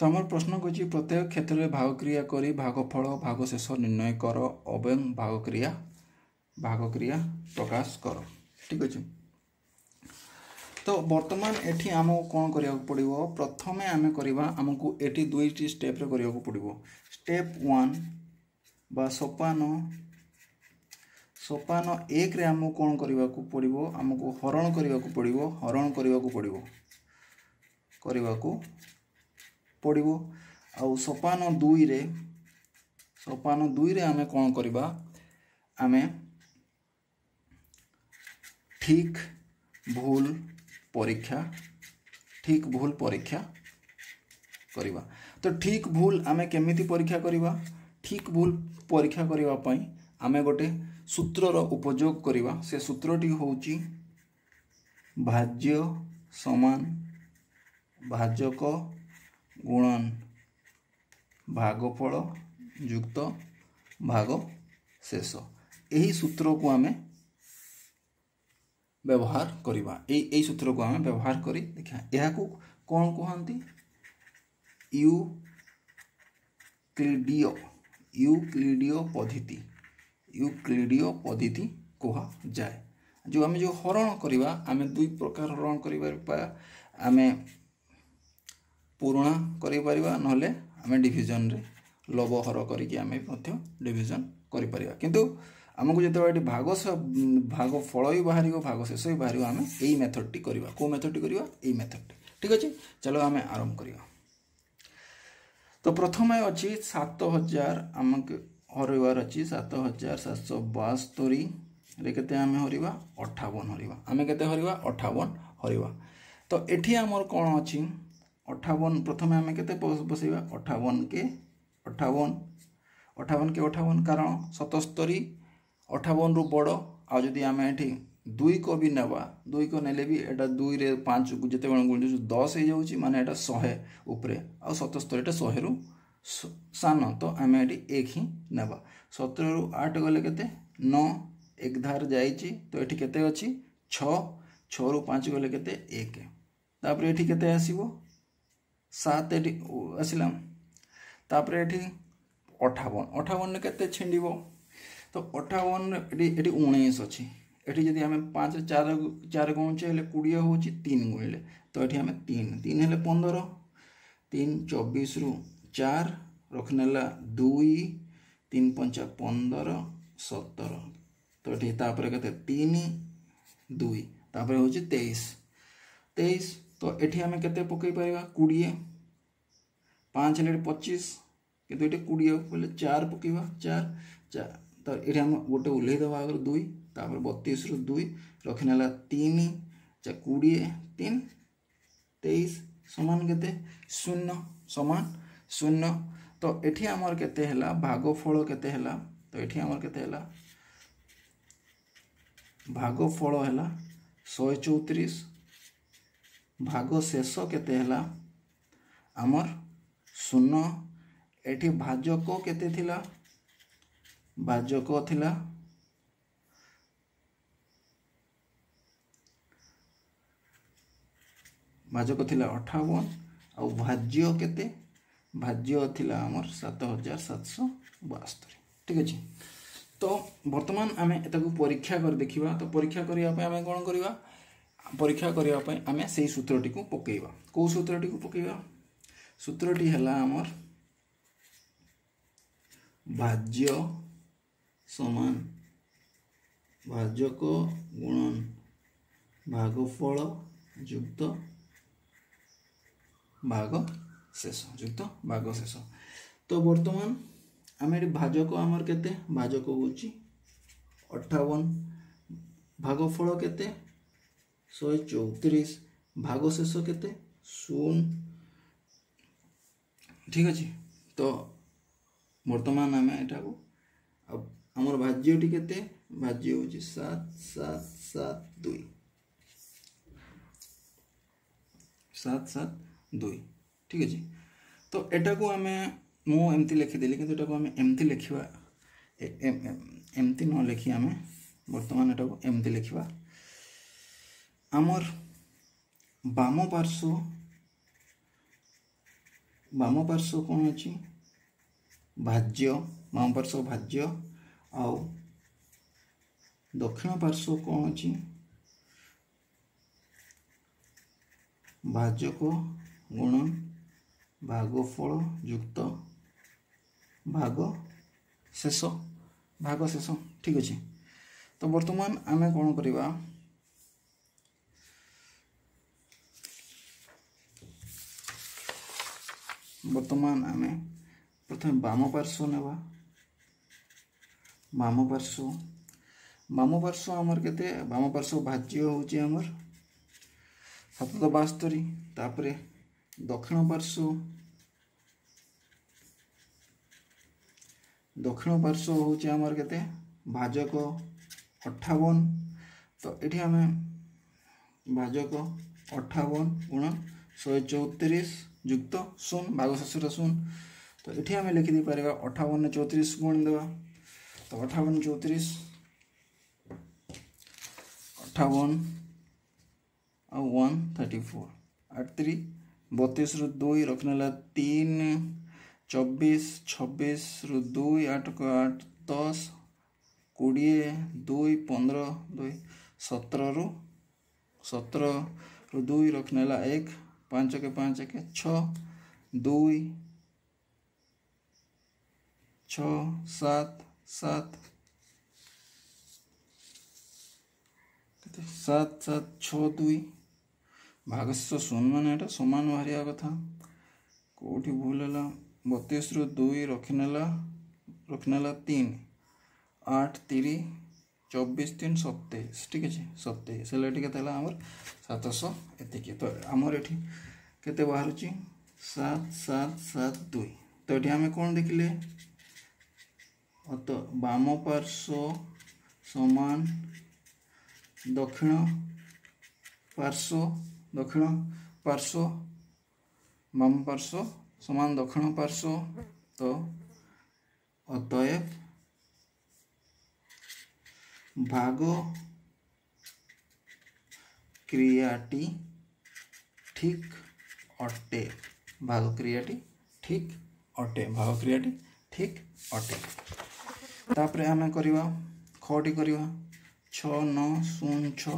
तो आम प्रश्न कही प्रत्येक क्षेत्र में भागक्रिया करी भागफल भागशेष निर्णय कर एवं भागक्रिया प्रकाश कर। ठीक अच्छे। तो बर्तमान एठी आमको कौन करिया पड़िबो प्रथमे आमे करिबा हमको एठी दुईटी स्टेप रे करिया पड़िबो। स्टेप 1 बा सोपान 1 रे हमको कौन करिया पड़िबो हमको हरण करिया पड़िबो आउ सोपान 2 रे आमे कौन करिबा आमे ठीक भूल परीक्षा करिबा। तो ठीक भूल आमे केमिति परीक्षा करिबा ठीक भूल परीक्षा करिबा पई आमे गोटे सूत्रर उपयोग करिबा। से सूत्रटी होउची भाज्य समान भाजक गुणन भागफल युक्त भागशेष। यही सूत्र को आमे व्यवहार करिबा। एई सूत्र को आमे व्यवहार करी देखा। यह को कौन कहंती यूक्लिडीय पद्धति कहा जाए। जो आमे जो हरण करिबा आमे दुई प्रकार हरण करिबा। आमे पूर्णा करि परिबा नहले आमे डिवीजन रे लवहर करिके आमे मध्य डिवीजन करि परिबा। किंतु आमको जो भागफल ही बाहर भागशेष ही बाहर आम यही मेथड टी करवा। कौ मेथड टी करवा यही मेथड टी। ठीक अच्छे। चलो आम आरंभ करिया। तो प्रथम अच्छी 7000 आमक हरवार अच्छी 7772 रे केते आम हरवा 58 हरवा। आम केते हरवा 58 हरवा। तो एठी आमर कौन अच्छी 58 प्रथम आम केते बसैबा 58 के 58 कारण 77 58 रु बड़ आ जदि आम एठी 2 को भी नेबा 2 को नेले भी एटा 2 रे 5 को जते बण गुण 10 हो जाउची माने एटा 100 ऊपरे आ 77 एटा 100 रु सान। तो आम एठी 1 ही नेबा। 17 रु 8 गले केते 9 एक धार जाइची। तो एठी केते अछि 6 रु 5 गले केते 1 तापर एठी केते आसीबो 7 एठी आसिला। तापर एठी 58 ने केते छिंडिबो। तो 58 एटी 19 अच्छी एटी जदि आम 5 4 गुणुचे हेले 20 होची 3 गुणिले। तो एटी आम 3 हेले 15 3 24 रु 4 रखनेला 2 3 5 15 17। तो एटी तापर केते 3 2 तापर होची 23। तो एटी आम केते पकई पाइबा 20 5 हेले 25 किंतु एटी 20 बोले 4 पकईबा 4। तो ये आम गोटे उल्ले दबा आगर 2 तापर 32 रु 2 रखनेला 3 20 3 23 समान केते 0 समान 0। तो एठी आमर केते हला भागफल केते हला। तो एठी आमर केते हला भागफल हला 134 भागशेष केते हला आमर 0। एठी भाजक केते थिला भाजक थिला भाजक थिला 58 आ भाज्य केते भाज्य थिला हमर 7772। ठीक अछि। तो वर्तमान आमे एताकू परीक्षा कर देखिबा। तो परीक्षा करिया पे आमे कोन करिबा परीक्षा करिया पे आमे सेही सूत्रटी को पकेइबा। को सूत्रटी को पकेइबा सूत्रटी हला हमर भाज्य समान भाजक गुणन भागफल युक्त भागशेष। तो वर्तमान आम भाजक आमर केते भाजक होची 58 भागफल केते 134 भागशेष केते 0। ठीक अछि। तो वर्तमान आम एटा को अब आमर भाज्यटी केते भाज्य होची 7772। ठीक अछि। तो एटा को आम मु एमती लिखिदेली किंतु एटा को आम एमती लिखिबा एमती न लिखि आम वर्तमान एटा को एमती लिखिबा। आमर बाम पार्श्व बाम पार्श्व कौन अच्छी भाज्य बाम पार्श्व भाज्य आउ दक्षिण पार्श्व कौन अच्छी भाजक गुणन भागफल युक्त भाग शेष ठीक अच्छे। तो वर्तमान आमे कौन करिबा वर्तमान आमे प्रथम बाम पार्श्व नेबा बाम पार्श्व आमर केते बाम पार्श्व भाज्य होची आमर 772 तापरे दक्षिण पार्श्व होची आमर केते भाजक 58 तो एठी आमे भाजक 58 गुण 134 युक्त 0 भाग शेषर 0 तो एठी आमे लिखि दी परिबा 58 ने 34 गुण देबा तो 58 34 58 और 134 83 32 रु 2 रखनेला 3 24 26 रु 2 8 को 8 10 20 2 15 2 17 रु 2 रखनेला 1 5 के 5 के 6 2 6 7 7 7 7 6 2 भाग शेष 0 माने एटा समान बाहरिया कथा कोठी भूल है 32 रु 2 रखनेला 3 8 3 24 3 27 ठीक है 27 सेला टिके तला हमर 700 एतिकी तो हमर एठी केते बाहर छी 7 7 7 2 तो एठी हमें कोन देखिले तो बाम पार्श्व समान दक्षिण पार्श्व बाम पार्श्व समान दक्षिण पार्श्व तो अतएव भाग क्रियाटी ठीक अटे भाग क्रियाटी ठीक अटे तापरे आमे करिवा खटी करिवा 6 9 0 6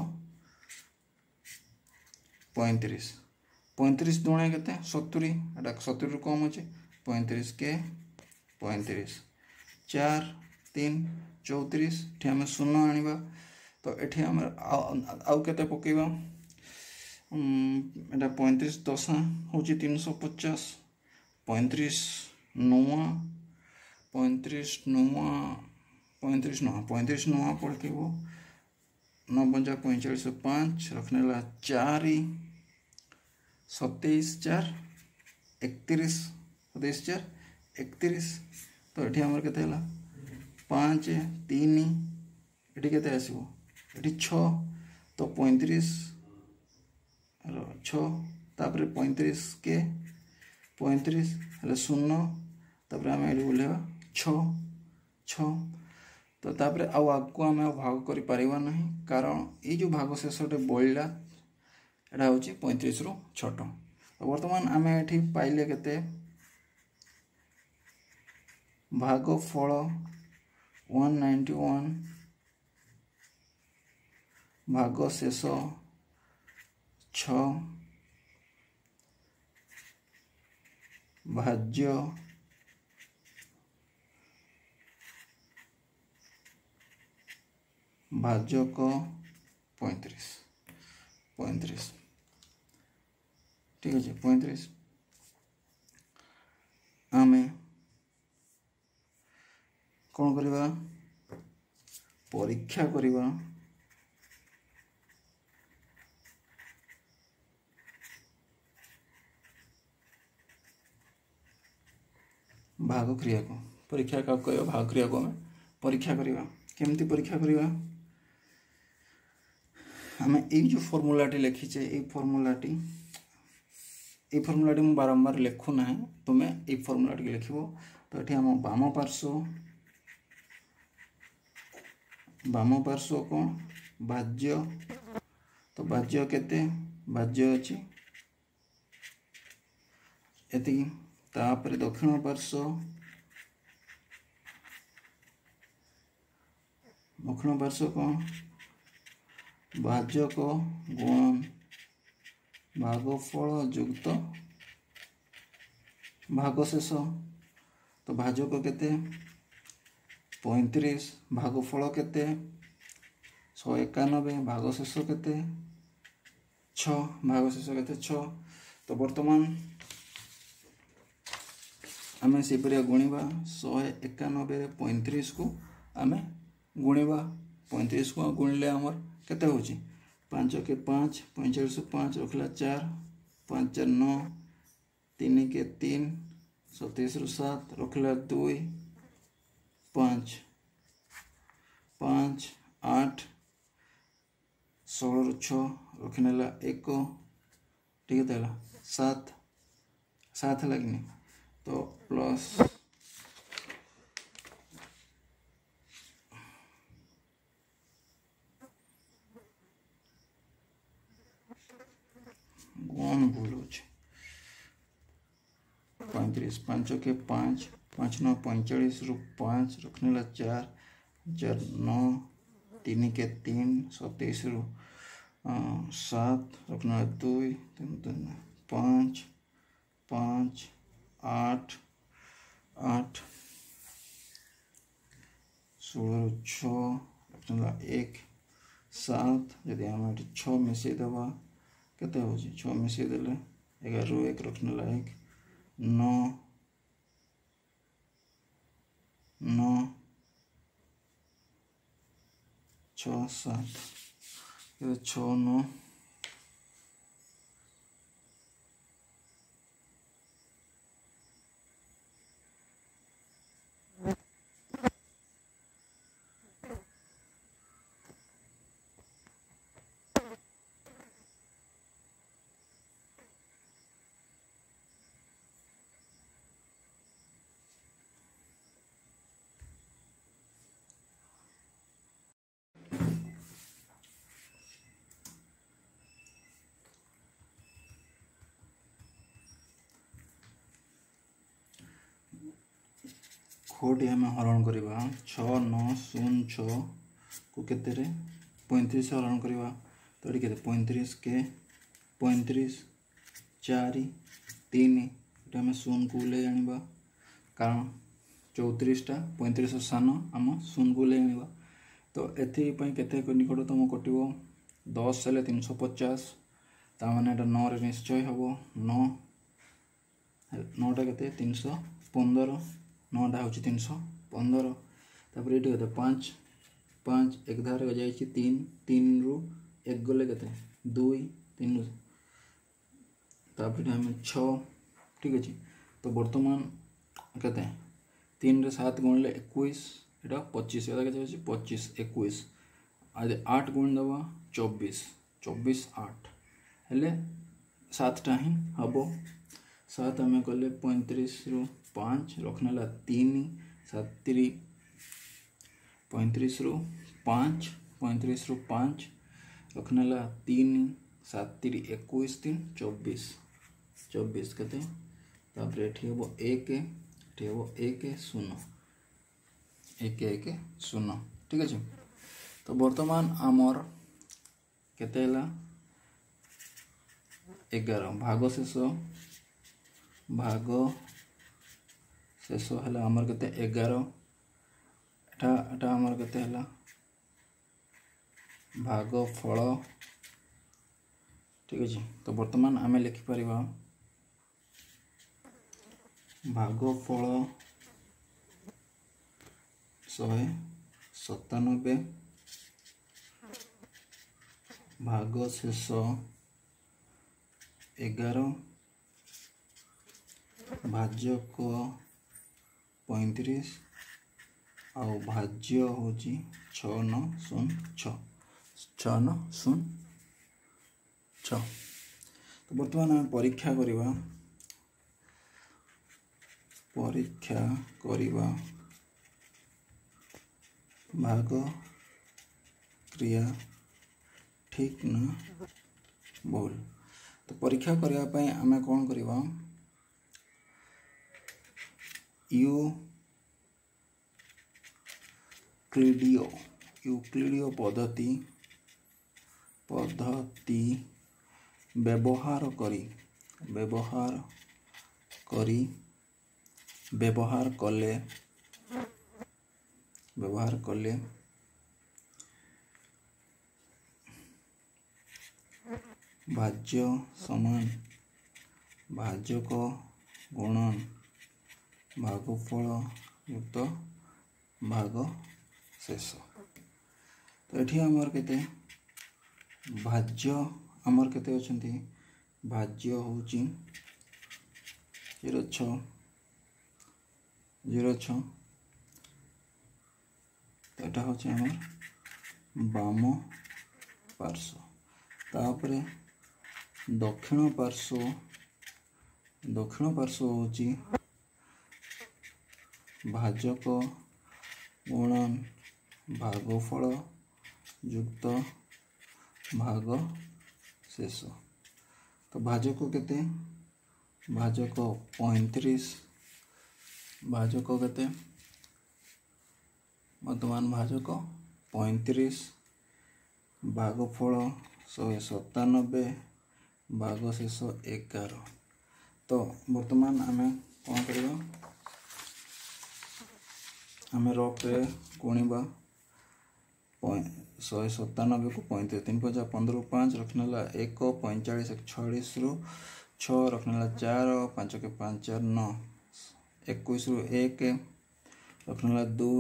35 दुणे केते 70 एटा 70 रु कम अछि 35 के 35 4 3 34 एठी हमें 0 आनिबा तो एठी हमें आउ केते पकेबा एटा 35 दशा होची 350 35 9 पड़केबो 9 45 5 रखनेला 4 27 4 31 27 4 31 तो एठी हमर केते हला 5 3 एठी केते आसीबो एठी 6 तो 35 6 तापरे 35 के 35 हले 0 तापरे हम एठी बोलेबा 6 तो तापरे आउ आगको आम भाग करि परिबा नहीं कारण ये जो भाग शेषटे बळिला एटा होची 35 रु छोट तो वर्तमान आम एठी पाइले केते भागफल 191 भाग शेष 6 भाज्य भाजक 35 ठीक है 35 आमे कौन करिबा परीक्षा करिबा भाग क्रिया को परीक्षा का कह भाग क्रिया को आम परीक्षा करिबा केमती परीक्षा करिबा आम ये जो फॉर्मूलाटी लिखीचे ये फॉर्मूलाटी मुझे बारंबार लिखु ना तुम्हें ये फॉर्मूलाटी लिखो तो ये आम बाम पार्श्व कौन भाज्य तो भाज्य केते भाज्य अच्छी एति तापर दक्षिण पार्श्व कौन भाजक गुणन भागफल युक्त भागशेष। तो भाजक केते 35 भागफल केते 191 भागशेष केते 6 भागशेष केते 6। तो वर्तमान आम से गुणवा 191 35 को आम गुणवा 35 को गुणिले आमर केते होची 5 के 5 45 5 रखला 4 5 4 9 3 के 3 27 7 रखला 2 5 5 8 16 6 रखनेला 1 ठीक है 7 7 लगनी तो प्लस गुण भूल 35 5 के 5 5 9 45 रु 5 रखनेला 4 4 9 3 के 3 27 रु 7 रखनेला 2 3 5 5 8 8 16 6 रखनेला 1 7 यदि आम 6 मिसई देवा केते हो 6 मिसई देले 11 रु 1 रखनेला 1 9 9 6 7 6 9 खोटी आम हरण करवा 6 9 0 6 को केते 35 हरण करवा तो ये 35 के 35 4 3 आम 0 को ले आनिबा कारण 34टा 35 सान आम 0 को ले आनिबा तो एथिपाई केते निकटतम कटिबो 10 हेले 350 तामाने एटा 9 रे निश्चय हबो 9 9टा केते 315 9टा हूँ 315 तापर ये 5 5 एक धार जाए 3 3 रु 1 गले के 2 3 तापर आम 6 ठीक अच्छे। तो बर्तमान के 3 रे 7 गुणिले 21 एटा 25 के 25 21 आज 8 गुण दबा 24 24 8 हेले 7टा ही हम 7 आम कले 35 रु 5 रखनेला 3 7 3 35 रु 5 35 रु 5 रखनेला 3 7 3 21 3 24 24 के तापर ये हम 1 1 0 1 1 0 ठीक अच्छे। तो बर्तमान आमर केते 11 भाग शेष है आमर केते 11 एटा आमर केते है भाग फल ठीक अच्छे। तो बर्तमान आम लिखिपर भाग फल 197 भाग शेष 11 भाजक 35 आउ भाज्य हूँ 6906 6906। तो बर्तमान आम परीक्षा करिबा भाग क्रिया ठीक ना भूल। तो परीक्षा करने आम कौन करवा यूक्लिडीय पद्धति व्यवहार कले भाज्य समान भाजक गुणन भागफल युक्त भाग शेष। तो ये आमर केते भाज्य आमर केते अछंती भाज्य होची 0.6 तो यहाँ हूँ आम बाम पार्श्व तापरे दक्षिण पार्श्व होची भाजक गुणन भागफल युक्त भाग शेष। तो भाजक केते भाजक 35 भाजक केते वर्तमान भाजक 35 भागफल 197 भाग शेष 11। तो वर्तमान आम कौन करवा आम रफे गुणवा 197 को 35 3 5 15 5 रखने 1 45 46 रु 6 रखने 4 5 के 5 4 9 21 रु 1 रखने 2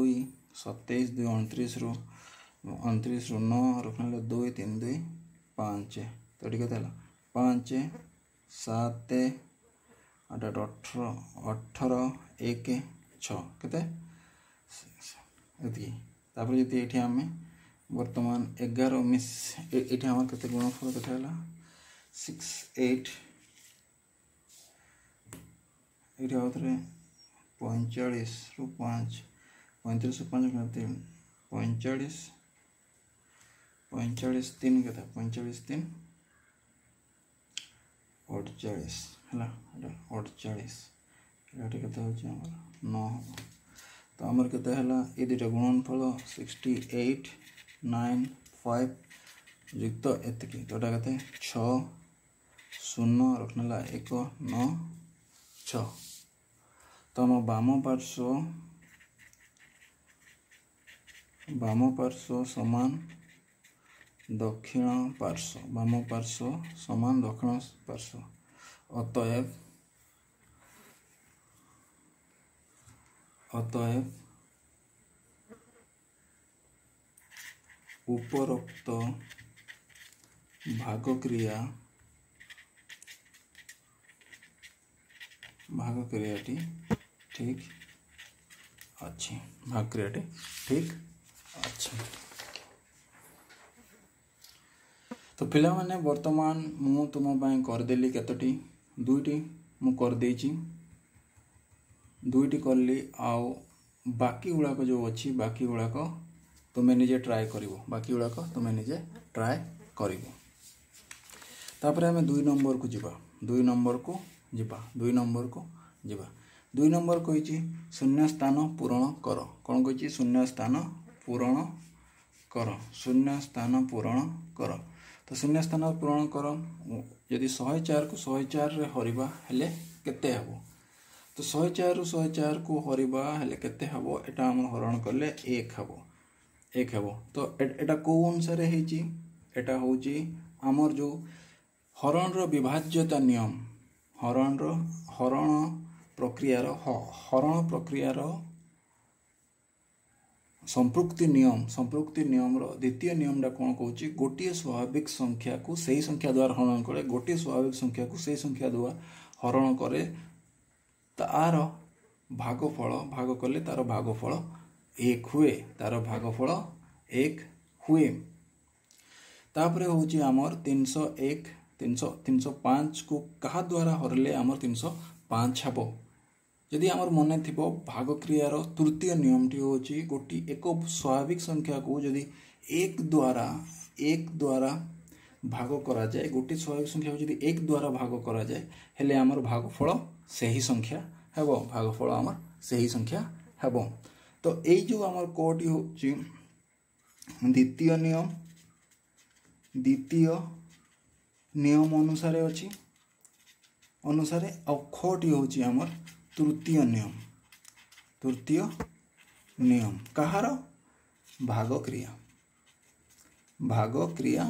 27 2 29 रु 9 रखने 2 3 2 5 तो ये केते 5 7 8 18 1 6 केते तापर जति ये आम वर्तमान 11 मिस ये आम के गुणफल के 6 8 ये 45 रु 5 35 रु 5 45 3 के 45 3 48 है 48 ये 9 तो आमर केते ये दुटा गुणनफल 68 9 5 युक्त एतिकी तो ये केते 6 0 रखने 1 9 6। तो आम बाम पार्श्व समान दक्षिण पार्श्व बाम पार्श्व समान दक्षिण पार्श्व अतएव उपरोक्त भागक्रियाटी ठीक अच्छी भागक्रियाटी ठीक अच्छी। तो पिला माने वर्तमान मु तुम करदेली केतोटी दुईटी मु कर देची दुईटी करली आउ बाकी गुड़ाक जो अच्छी बाकी गुड़ाक तुम्हें निजे ट्राए करिवो बाकी गुड़ाक तुम्हें निजे ट्राए करिवो। तापर आम 2 नंबर को जीवा 2 नंबर को जीवा 2 नंबर कही शून्य स्थान पूरण कर कौन कही शून्य स्थान पूरण कर तो शून्य स्थान पूरण कर यदि 104 को 104 रे हरिबा हेले केते हबो तो 104 रु 104 को हरिबा हेले केते हबो एटा हम हरण करले 1 हबो तो एटा को अनुसार हेची एटा होची हमर जो हरण रो विभाज्यता नियम हरण प्रक्रिया संपृक्ति नियम रो द्वितीय नियम कौन कहूँ गोटे स्वाभाविक संख्या को सही संख्या द्वारा हरण करे गोटे स्वाभाविक संख्या को सही संख्या द्वारा हरण करे तार भागफल भाग कले तार भागफल 1 हुए तापरे होची आमर 305 को कहा द्वारा हरले आमर 305 हबो यदि आमर मन थी भागक्रियार तृतीय नियमटी होची गोटी एक स्वाभाविक संख्या को यदि 1 द्वारा भाग करा जाए गोटी स्वाभाविक संख्या को यदि 1 द्वारा भाग करा जाए हेले आमर भागफल सही संख्या हेबो भागफल आमर सही संख्या हेब। तो यही जो आमर कोटी हो द्वितीय नियम अनुसार अच्छी अनुसार खटी हूँ आमर तृतीय नियम कहार भाग क्रिया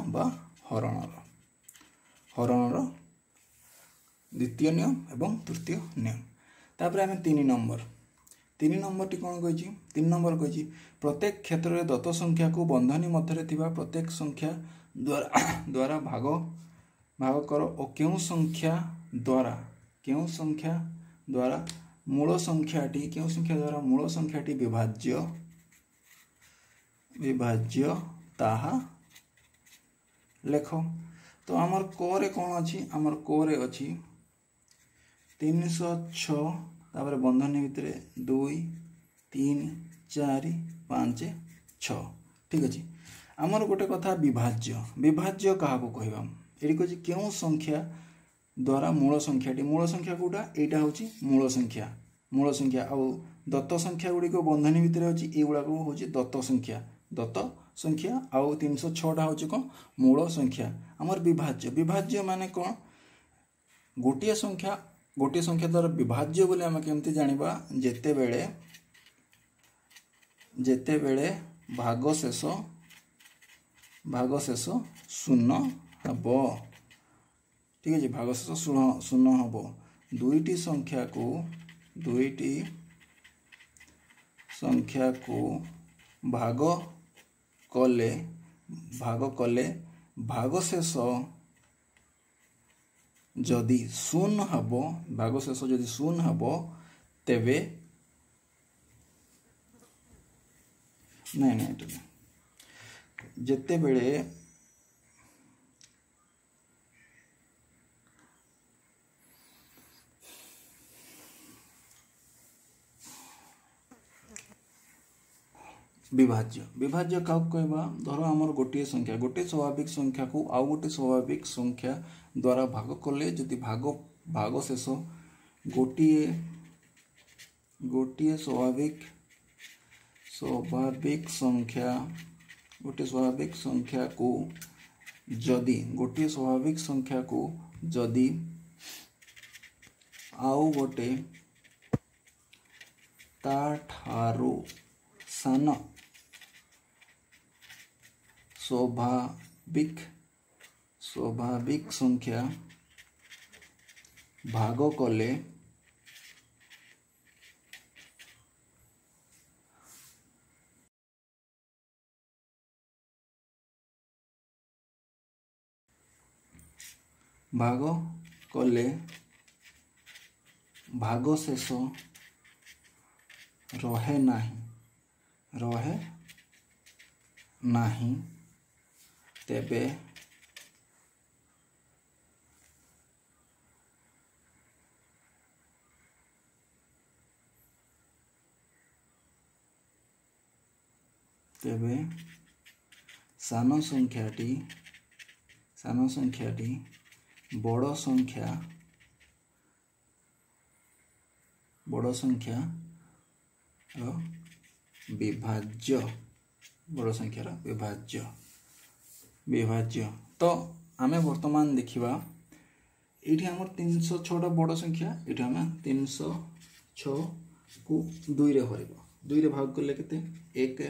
बा हरणर द्वितीय नियम एवं तृतीय नियम। तापर आम 3 नंबर टी कौन कही 3 नंबर कही प्रत्येक क्षेत्र में दत्त संख्या को बंधनी मध्य थिबा प्रत्येक संख्या द्वारा भाग कर और क्यों संख्या द्वारा मूल संख्याटी विभाज्य ताहा लेख। तो आमर कोरे कौन अच्छी आमर कोरे अच्छी 306 तापर बंधनी भितर 2 3 4 5 6 ठीक अच्छे। आमर गोटे कथा विभाज्य क्या कहवा ये कह क्यों संख्या द्वारा मूल संख्या कौटा यहाँ हूँ मूल संख्या आउ दत्त संख्या गुड़िक बंधनी भितर अच्छी युवाक हूँ दत्त संख्या आउ 306 हूँ कौन मूल संख्या। आमर विभाज्य माने कौन गोटे संख्या द्वारा विभाज्य बोले आम केमती जानिबा जेते बेले भागशेष शून्य हम ठीक है भागशेष शून्य हम दुईटी संख्या को भाग कले भागशेष जदि शून्य हम भागशेष जदि शून्य हम तेबे नहीं जेते बेले विभाज्य क्या कहवा धर आमर गोटे स्वाभाविक संख्या को आउ गोटे स्वाभाविक संख्या द्वारा भाग कले जदि भागशेष गोटे स्वाभाविक संख्या को जदि आउ गोटे ताठारो सान स्वाभाविक संख्या भाग कले भागशेष रहे नहीं तेबे सान संख्याटी बड़ संख्या विभाज्य बड़ संख्यार विभाज्य। तो आमे वर्तमान देखिबा एठी हमर 306 बड़ संख्या एठी हम 306 को 2 रे भरिबो 2 रे भाग करले केते 1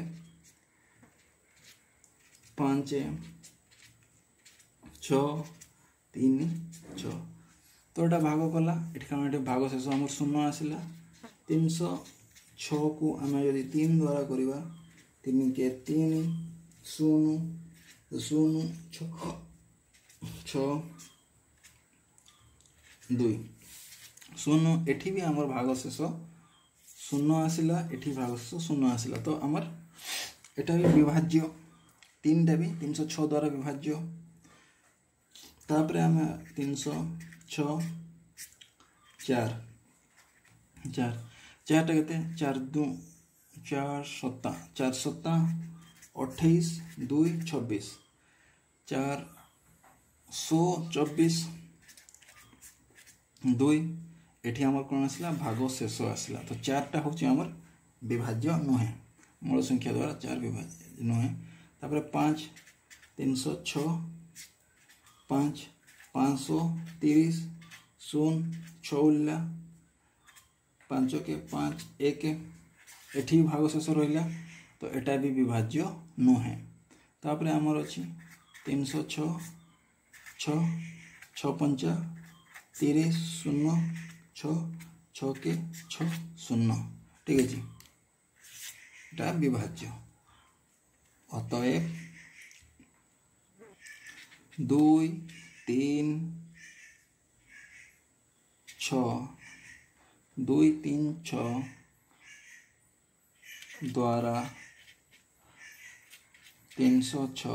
5 6 3 6 तो एटा भाग कला एठी हम एठी भाग शेष हमर शून्य आसिला 306 को आम यदि 3 द्वारा करवा 3 के 3 शून्य 6 2 शून्य एठी भी आमर भाग शेष शून्य आसिला एठी भाग शेष शून्य आसिला। तो आमर एटा भी विभाज्य 3 टा भी 306 द्वारा विभाज्य। तापरे आम 306 4 टा केते 4 2 4 7 28 2 26 424 2 एठी आमर कौन आसला भाग शेष आसला तो 4टा हूँ आमर विभाज्य नुहे मूल संख्या द्वारा 4 विभाज्य नुहे तापर 5 306 5 530 0 6 5 के 5 1 एठी भाग शेष रहा तो एटा भी विभाज्य नुहे तापर आमर अच्छी 306 6 6 5 30 0 6 6 के 6 0 ठीक है एटा विभाज्य अतएव 2 3 6 2 3 6 द्वारा 306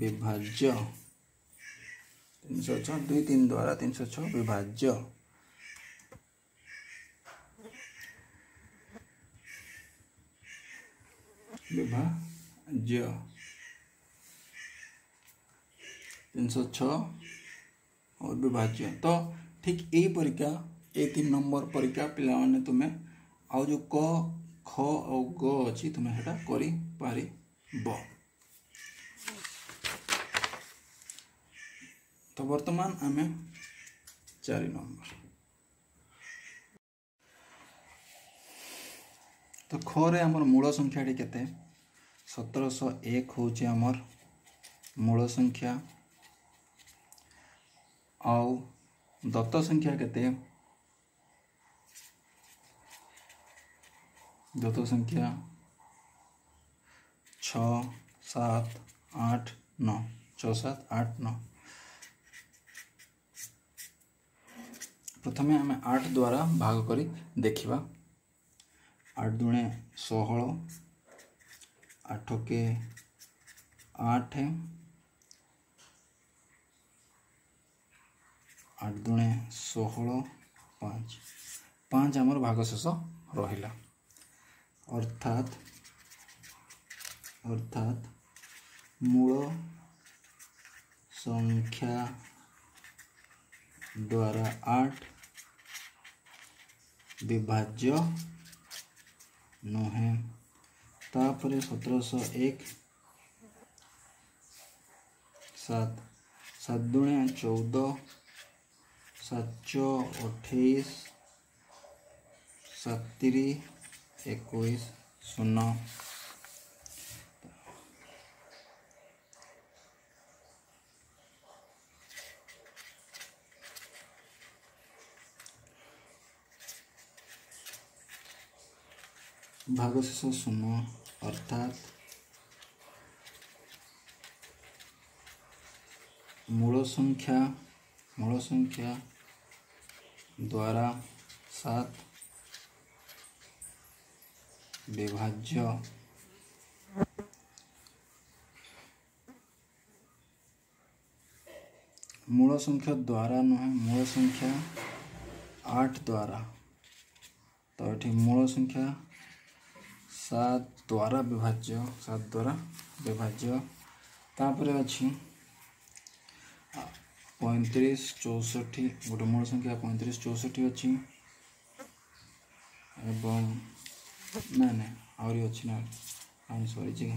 विभाज्य 306 2 3 द्वारा 306 विभाज्य विभाज्य 306 और विभाज्य तो ठीक यही परीक्षा ये 3 नंबर परीक्षा पिला माने तुम्हें आउ जो क ख और ग अच्छी तुम्हें सेटा करि पारिबो। तो वर्तमान आमे 4 नंबर तो ख रे हमर मूल संख्या केते 1701 होचे हमर मूल संख्या आउ दत्त संख्या केते दत्त संख्या 6 7 8 9 6 7 8 9 प्रथमे आम 8 द्वारा भाग करी देखिबा 8 दुणे 16 8 के 8 8 दुणे 16 5 5 आमर भाग शेष रहिला अर्थात मूल संख्या द्वारा 8 विभाज्य नुहे तापरे 1701 7 7 दुणे 14 7 28 7 21 0 भागशेष 0 अर्थात मूल संख्या द्वारा 7 विभाज्य मूल संख्या द्वारा नुहे मूल संख्या 8 द्वारा तो ये मूल संख्या 7 द्वारा विभाज्य तापर अच्छी 35 64 गोटे मूल संख्या 35 64 अच्छी एवं ना ना आहरी अच्छी ना सरी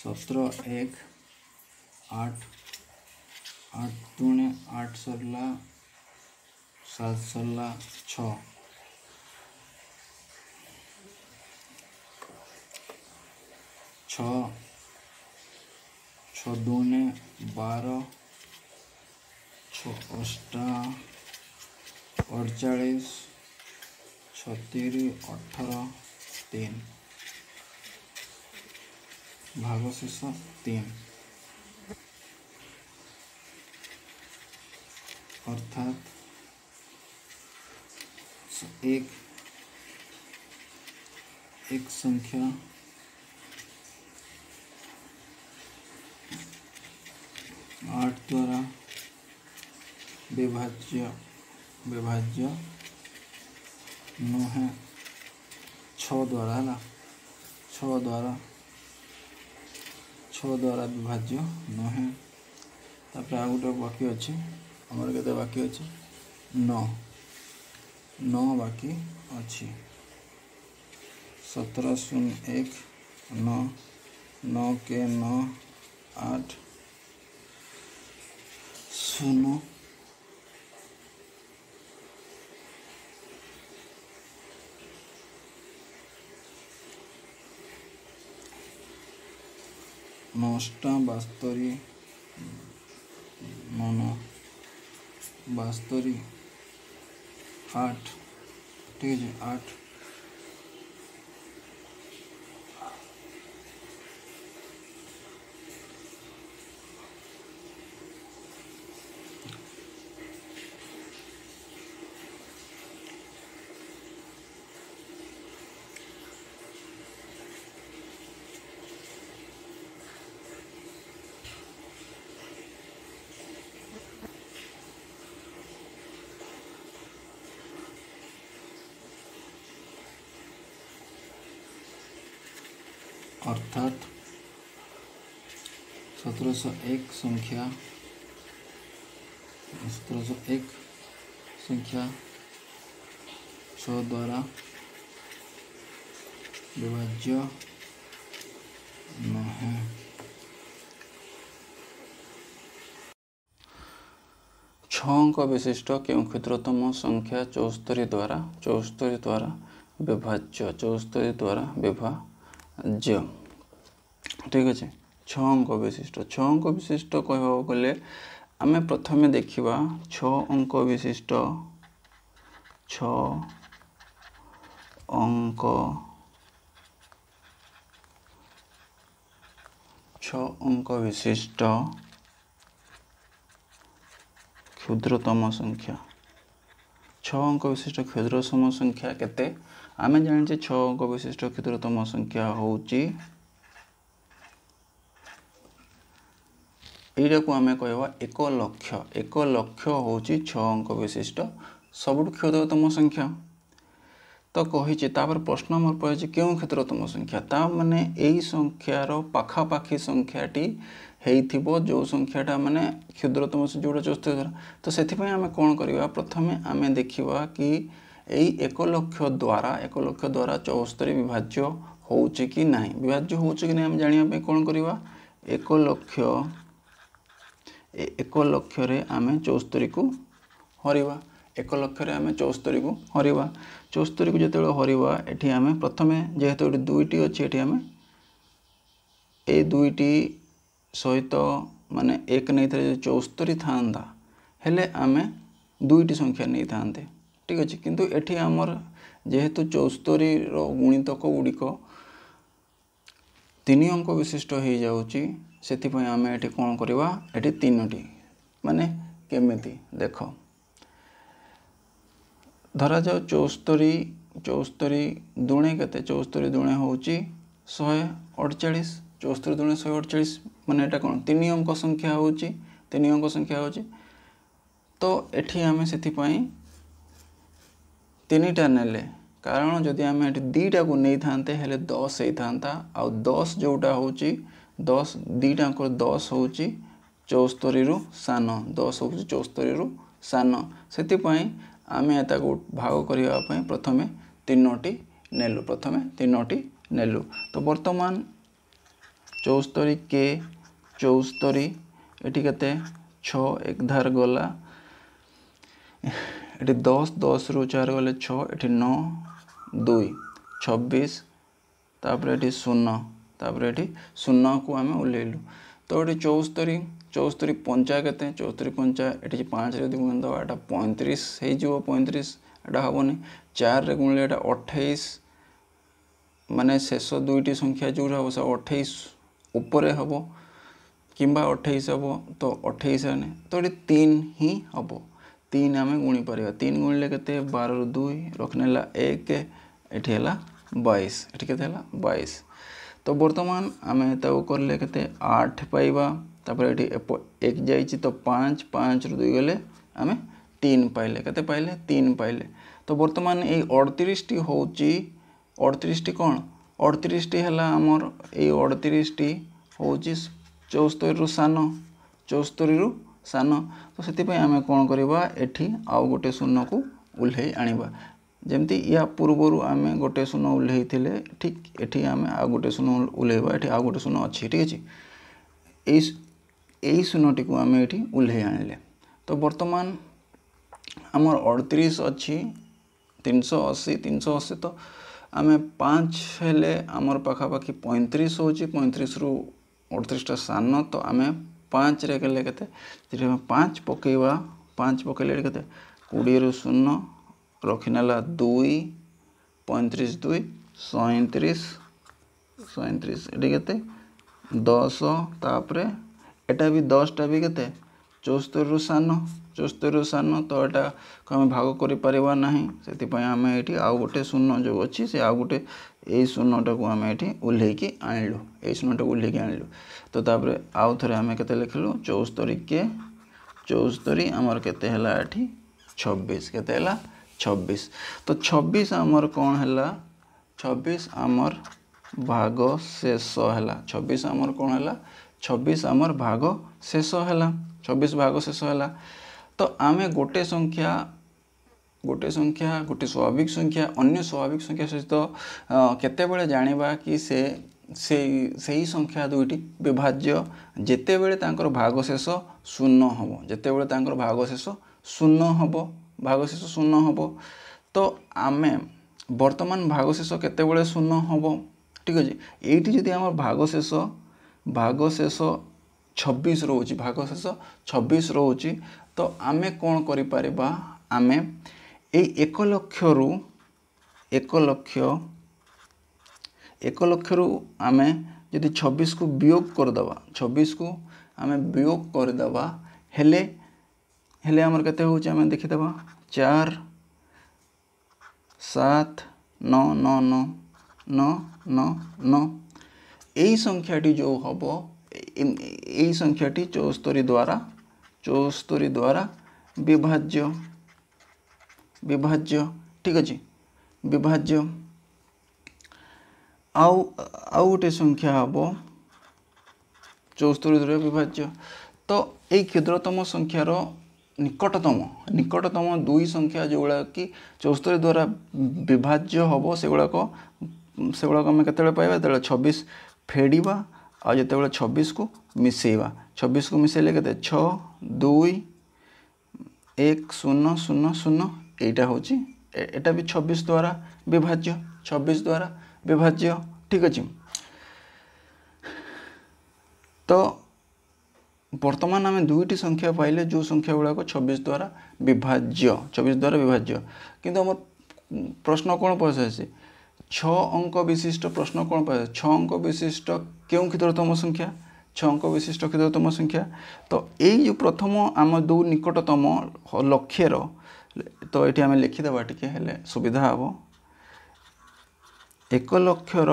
17 1 8 8 दुणे 8 सरला 7 सरला 6 6 दुणे 12 6 8 48 36 18 3 भागशेष 3 अर्थात एक संख्या 8 द्वारा विभाज्य नुहे 6 द्वारा है 6 द्वारा विभाज्य नुहे तापर आ गोटे बाकी अच्छे आमर के बाकी अच्छे 9 9 बाकी अच्छी 17 0 1 9 9 के 9 8 0 9टा 72 9 72 8 ठीक है 8 अर्थात 1701 संख्या 6 द्वारा विभाज्य न है। 6 अंक विशिष्ट क्यों क्षुद्रतम संख्या 74 द्वारा विभाज्य 74 द्वारा विभाज्य ठीक अच्छे 6 अंक विशिष्ट 6 अंक विशिष्ट कहवा गले आमे प्रथमे देखिबा 6 अंक विशिष्ट 6 अंक 6 अंक विशिष्ट क्षुद्रतम संख्या 6 अंक विशिष्ट क्षुद्रतम संख्या केते आमे जानिचे 6 अंक विशिष्ट क्षुद्रतम संख्या होउची एटा को आमे कहवा 1 लक्ष होउची 6 अंक विशिष्ट सबुठ क्षुद्रतम संख्या तो कहिचे तापर प्रश्न नंबर पड़े क्यों क्षुद्रतम संख्या ता माने एई संख्यार पाखापाखी संख्याटी हेइथिबो जो संख्याटा माने क्षुद्रतम जोटा 74 द्वारा तो सेथिपई आमे कोन करबा प्रथमे आमे देखिबा कि एई 1 लक्ष द्वारा 74 विभाज्य होउची कि नाही विभाज्य होउची कि नाही हम जानिया पे कोन करबा 1 लक्ष रे आमे 74 को हरिबा 1 लक्ष रे आमे 74 को हरिबा 74 को जेते हरिबा एठी आमे प्रथमे जेहेतु एठी दुईटी अछि एठी आमे ए दुईटी सहित माने एक नै थरे 74 थांदा हेले आमे दुईटी संख्या नै थांते ठीक अछि किंतु एठी हमर जेहेतु 74 रो गुणितक गुडिक 3 अंक विशिष्ट हो जाउची सेथिपई आमे एठी कोन करबा एठी 3टी माने केमिति देखो धरा जाओ 74 दुणे केते 74 दुणे होउची 148 74 दुणे 148 माने एटा कोन 3 अंक संख्या होउची तो एठी आमे सेथिपई 3टा नेले कारण जदि आमे एठी 2टा को नै थांते हेले 10 हे थांता आ 10 जोटा होउची 10 2टा को 10 होउची 74 रु सान 10 होउची 74 रु सान सेथिपई आमे एता को भाग करिया पई प्रथमे 3टी नेलु तो वर्तमान 74 के 74 एठी केते 6 एक धार गला एठी 10 रु 4 गले 6 एठी 9 2 26 तापर एठी 0 तापर एठी 0 को आमे उलेलु तो एठी 74 पंचा केते 74 पंचा एठी 5 रे गुणन दवा एटा 35 हे जो 35 एटा हबोनी 4 रे गुणले एटा 28 माने शेष दुईटी संख्या जो हबो से 28 ऊपर हबो किंबा 28 हबो तो 28 आने तो एठी 3 ही हबो 3 आमे गुणी परिया 3 गुणले केते 12 रु 2 रखनेला 1 एठी हला 22 एठी केते हला 22 तो वर्तमान आमे ताऊ करले केते 8 पाइबा तापर एठी 1 जाईची तो 5 5 रु 2 गले आमे 3 पाइले केते पाइले 3 पाइले तो वर्तमान ए 38 टी होउची 38 टी कोन 38 टी हला हमर ए 38 टी होउची 74 रु सान 74 रु सान तो से आम कौन करवा एठी आउ गोटे शून्य को उल्हे आनिबा जमती या पूर्वर आम गोटे शून्य उल्हे ठीक एठी आम आ गोटे शून्य उल्हेबा एठी आ गोटे शून्य अच्छी ठीक अच्छे यही शून्यटी को आम ये उल्हे आनिले तो बर्तमान आमर 38 अच्छी 380 तो आम 5 हेले आमर पाखापाखि 35 हो 35 रु 38टा सान तो आम 5 रे गले केते 5 पकेवा 5 पकेले केते 20 रु 0 रखिनेला 2 35 2 37 एटी केते 10 तापरे एटा भी 10टा भी केते 74 रु सान तो एटा को आम भाग करि परिबा नाही सेति पय आम एठी आ गोटे शून्य जो अछि से आ गोटे ए शून्यटा को आम एठी उल्हेकी आनिलु ए शून्यटा उल्हेकी आनिलु तो तापरे आउ थरे आम केते लिखलु 74 के 74 हमर केते हला एठी 26 केते हला 26 तो 26 हमर कोन हला 26 हमर भाग शेष हला 26 हमर कोन हला 26 हमर भाग शेष हला 26 भाग शेष हला तो आमे गोटे संख्या गोटे स्वाभाविक संख्या अन्य स्वाभाविक संख्या सहित केते बेले जानिबा कि से संख्या दुईटी विभाज्य जेते बेले तांकर भाग शेष शून्य हबो जेते बेले तांकर भाग शेष शून्य हबो तो आमे वर्तमान भाग शेष केते बेले शून्य हबो ठीक अछि एठी जदि हमर भाग शेष 26 रोची भाग शेष 26 रोची तो आमे कौन करि परिबा आमे ए 1 लक्ष रु आमे यदि 26 को वियोग कर दबा 26 को आमे वियोग कर दबा हेले हमर केते होची आमे देखि दबा 4 7 9 9 9 9 9 9 एई संख्याटी जो हबो एई संख्याटी 74 द्वारा विभाज्य ठीक अछि विभाज्य आउ गोटे संख्या हबो 74 द्वारा विभाज्य तो एई क्षुद्रतम संख्यार निकटतम दुई संख्या जोड़ा कि 74 द्वारा विभाज्य हबो सेगुड़ा आम केते पाइबा तेल 26 फेडिबा आ जते 26 को मिसेइबा 26 को मिसेले केते 6 2 1 0 0 0 एटा होची एटा भी 26 द्वारा विभाज्य ठीक अछि तो वर्तमान आम दुईटी संख्या पाइले जो संख्या गुड़ा को 26 द्वारा विभाज्य किंतु हम प्रश्न कौन पचार 6 अंक विशिष्ट प्रश्न कौन पचार 6 अंक विशिष्ट क्यों क्षुद्रतम संख्या 6 अंक विशिष्ट क्षुद्रतम संख्या तो यही जो प्रथम आम दो निकटतम लक्ष्यर तो ये आम लिखिदेवा टिके हेले सुविधा हम 1 लक्षर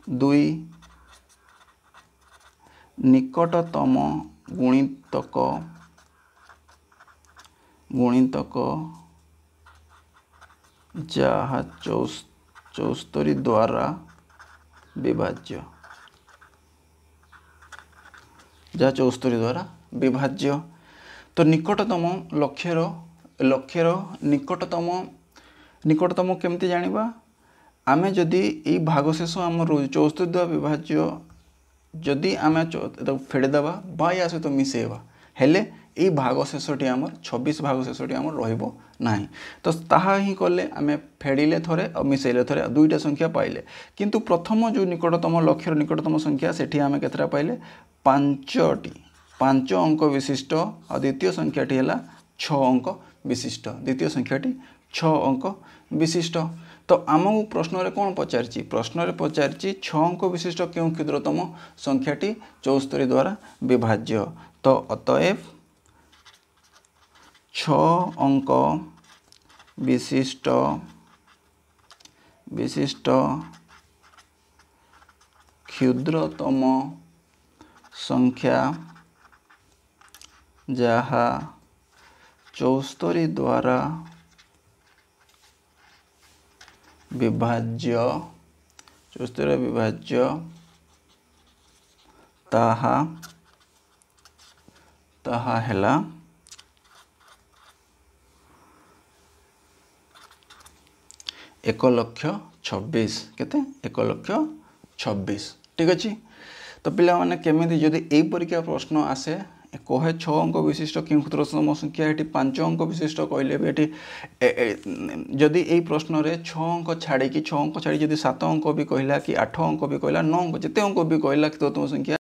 2 निकटतम गुणितक जहाँ 74 द्वारा विभाज्य जहाँ 74 द्वारा विभाज्य तो निकटतम लक्ष्यर निकटतम केमती जानिबा आमे जदि ई भागशेष आम 74 द्वारा विभाज्य जदि आमे फेड़देवा बा या सहित मिसेवा हेले यही भागशेषटी आमर 26 भागशेषटी आमर रहिबो नाही तो ताहा ही कले आमे फेड़िले थरे और मिसेले थरे दुईटा संख्या पाइले किंतु प्रथम जो निकटतम लक्ष्यर निकटतम संख्या सेठी आमे केतरा पाइले 5 अंक विशिष्ट और द्वितीय संख्याटी है 6 अंक विशिष्ट द्वितीय संख्याटी 6 अंक विशिष्ट तो आमको प्रश्न कौन पचारि प्रश्न पचारि 6 अंक विशिष्ट क्यों क्षुद्रतम संख्याटी 74 द्वारा विभाज्य तो अतएव 6 अंक विशिष्ट क्षुद्रतम संख्या जहाँ 74 द्वारा विभाज्य ताहा ताहा हैला 1,26,000 केते 1,26,000 ठीक अच्छे। तो पिला माने केमिति जदि एई परीक्षा प्रश्न आसे कहे 6 अंक विशिष्ट क्यों क्षुद्रतम संख्या ये 5 अंक विशिष्ट कहले भी ये जदि यही प्रश्न रे 6 अंक छाड़ी 6 अंक छाड़ी जदि 7 अंक भी कहला कि 8 अंक भी कहला 9 अंक जिते अंक भी कहला क्षुद्रतम संख्या।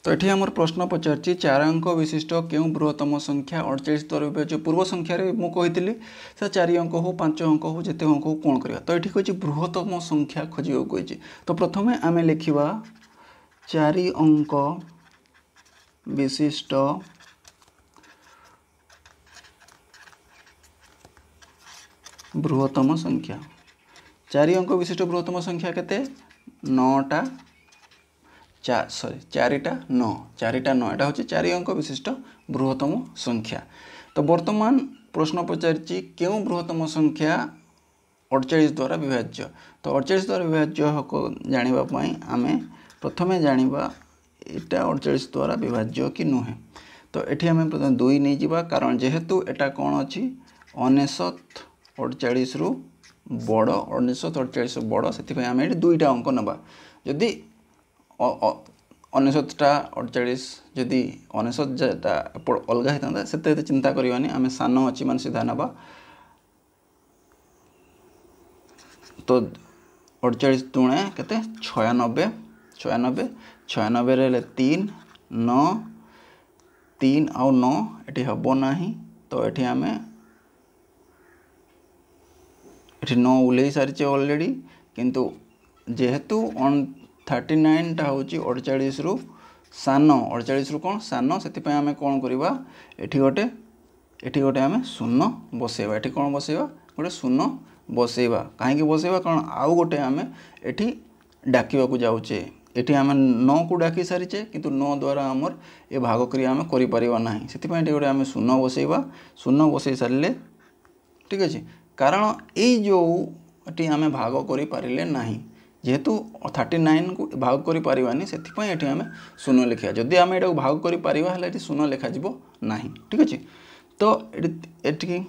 तो ये आम प्रश्न पचार 4 अंक विशिष्ट क्यों बृहत्तम संख्या 48 द्वारा विभाज्य पूर्व संख्यार मुझे से 4 अंक हो 5 अंक हो जिते अंक हो कौन करवा। तो ये कही बृहत्तम संख्या खोजा कही। तो प्रथम आम लिखा 4 अंक विशिष्ट बृहत्तम संख्या 4 अंक विशिष्ट बृहत्तम संख्या केते 9टा 4टा 9 4टा 9 एटा होची 4 अंक विशिष्ट बृहत्तम संख्या। तो वर्तमान प्रश्न पचारि क्यों बृहत्तम संख्या 48 द्वारा विभाज्य। तो 48 द्वारा विभाज्य को जानिबा आमे प्रथमे जानिबा एटा 48 द्वारा विभाज्य कि नुहे। तो एठी आमे प्रथम 2 नहीं जिबा कारण जेहेतु एटा कोन अछि 49 48 रु बड़ 49 48 बड़ से आमे एठी 2टा अंक नबा। जदि 49टा 48 जदि 49टा अलगा होता से चिंता करवानी आम सान अच्छी मान सीधा नवा। तो 48 दुणे केते 96 96 96 रे 3 9 3 आउ 9 एटी हबो नाही। तो एटी आम एटी 9 उल्ले सारी ऑलरेडी किंतु जेहेतु 39टा हूँ 48 रु सान 48 रु कौन सान से आम कौन करवा एटी गोटे आम शून्य बसैवा। एटी कौन बसैवा गोटे शून्य बसैवा कहीं बसैवा कारण आउ गोटे आम एटी डाकिबा जाऊे। एटी आम 9 को डाकी सारीचे किंतु 9 द्वारा आमर ए भाग क्रिया आम करि परिबा नाही से गोटे आम शून्य बसैवा। शून्य बसई सारे ठीक अच्छे कारण ये जो एटी आम भाग करि पारिले नाही जेहेतु 39 को भाग करि पारिबानी से आम शून्य लिखा। जदि आम एटा भाग करि पारिबा हला एटी शून्य लिखा जिवो नाही ठीक अच्छे। तो एटी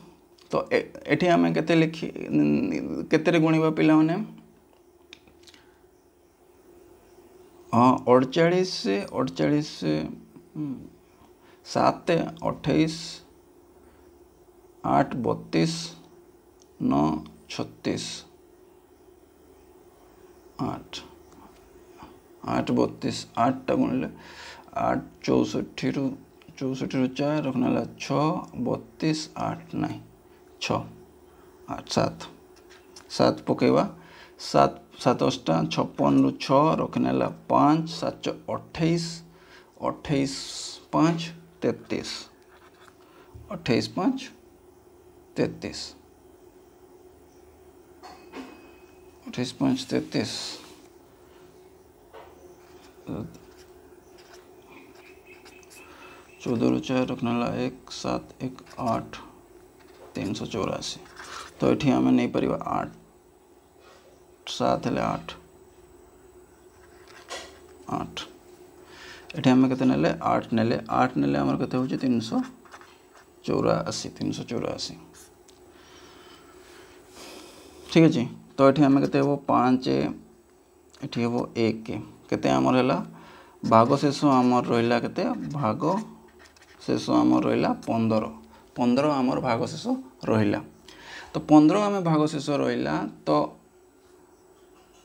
तो एटी आम केते लिखि केते गुणिबा पिला माने 48 7 28 8 32 9 36 8 8 32 8टा गुणिले 8 64 रु 4 रखना 6 32 8 नहीं 6 8 7 7 पकेवा 7 7 56 रु 6 रखने 5 7 28 28 5 33 28 5 33 28 5 33 14 रु 4 रखना 1 7 1 8 384। तो ये आम नहीं पार 8 7 हेले 8 8 ये आम के 8 नेले 8 नेले आमर केते होची 384 ठीक अच्छे। तो ये आम के 5 ये हम 1 केते आमर है भाग शेष आमर रहा केते भाग शेष आमर रहा 15 15 आमर भाग शेष रहा। तो 15 आम भाग शेष रहा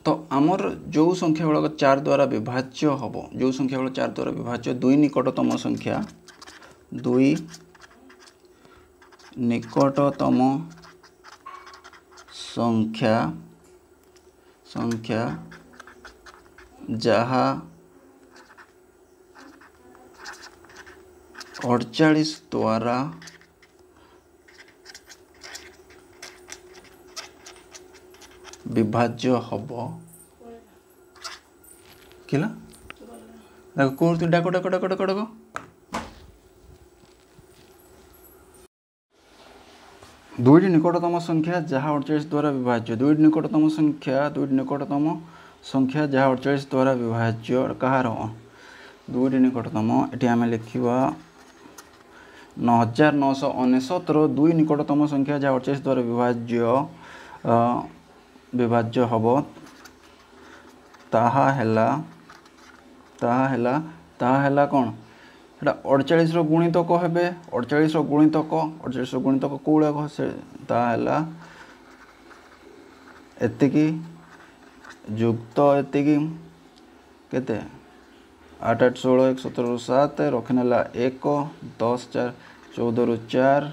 तो आमर जो संख्या गुड़ाक 4 द्वारा विभाज्य हम जो संख्या गुड़ा 4 द्वारा विभाज्य 2 निकटतम संख्या 2 निकटतम संख्या जहा 48 द्वारा विभाज्य हम किला देखो कौन डाक डाक डाक डाक डाक 2 निकटतम संख्या जहाँ 48 द्वारा विभाज्य 2 निकटतम संख्या जहाँ 48 द्वारा विभाज्य कहार 2 निकटतम ये आम लिखा 9999 दुई निकटतम संख्या जहाँ 48 द्वारा विभाज्य हम ताहा कौन एटा 48 गुणितक हे 48 गुणितक 48 गुणितक कौड़ाक से ताहा एतिकी जुक्त एतिकी केते 8 8 16 1 17 7 रखनेला 1 10 4 14 4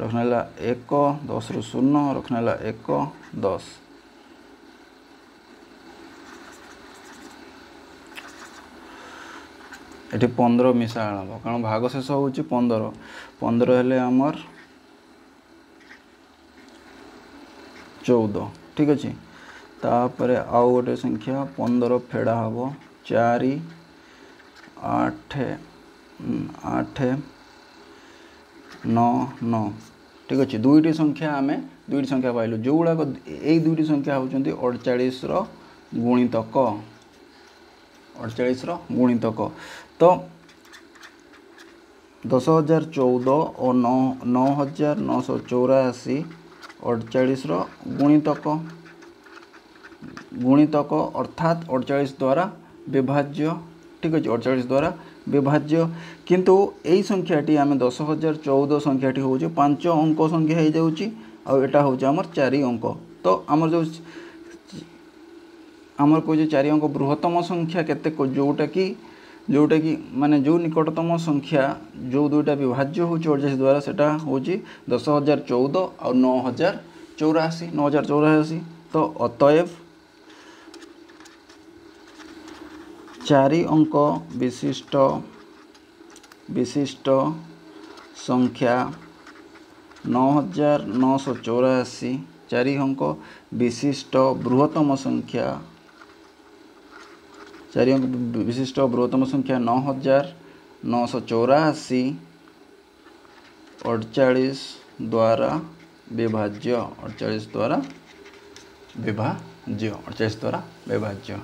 रखनेला 1 10 0 रखनेला 1 10 एटी 15 मिसा हम कारण भाग शेष हूँ 15 15 हेले आमर 14 ठीक अच्छे तापर आउ गोटे संख्या 15 फेड़ा हम 4 8 8 9 9 ठीक अच्छे दुईटी संख्या आम दुईटी संख्या पाइलु जो गुड़ाक यही दुईटी संख्या होती 48 गुणितक 48 गुणितक तो 10,014 और 9,984 48 गुणितक अर्थात 48 द्वारा विभाज्य ठीक अच्छे 48 द्वारा विभाज्य किंतु यही संख्याटी आम 10,014 संख्याटी हूँ 5 अंक संख्या हो जाऊँगी आटा हूँ आमर 4 अंक तो आमर जो आमर कहे 4 अंक बृहत्तम संख्या केते जोटा कि माने जो निकटतम संख्या जो दुईटा विभाज्य हो 48 द्वारा सेटा हूँ 10,014 और 9,084 तो अतएव 4 अंक विशिष्ट संख्या 9,984 4 अंक विशिष्ट बृहत्तम संख्या 4 अंक विशिष्ट बृहत्तम संख्या 9,984 48 द्वारा विभाज्य 48 द्वारा विभाज्य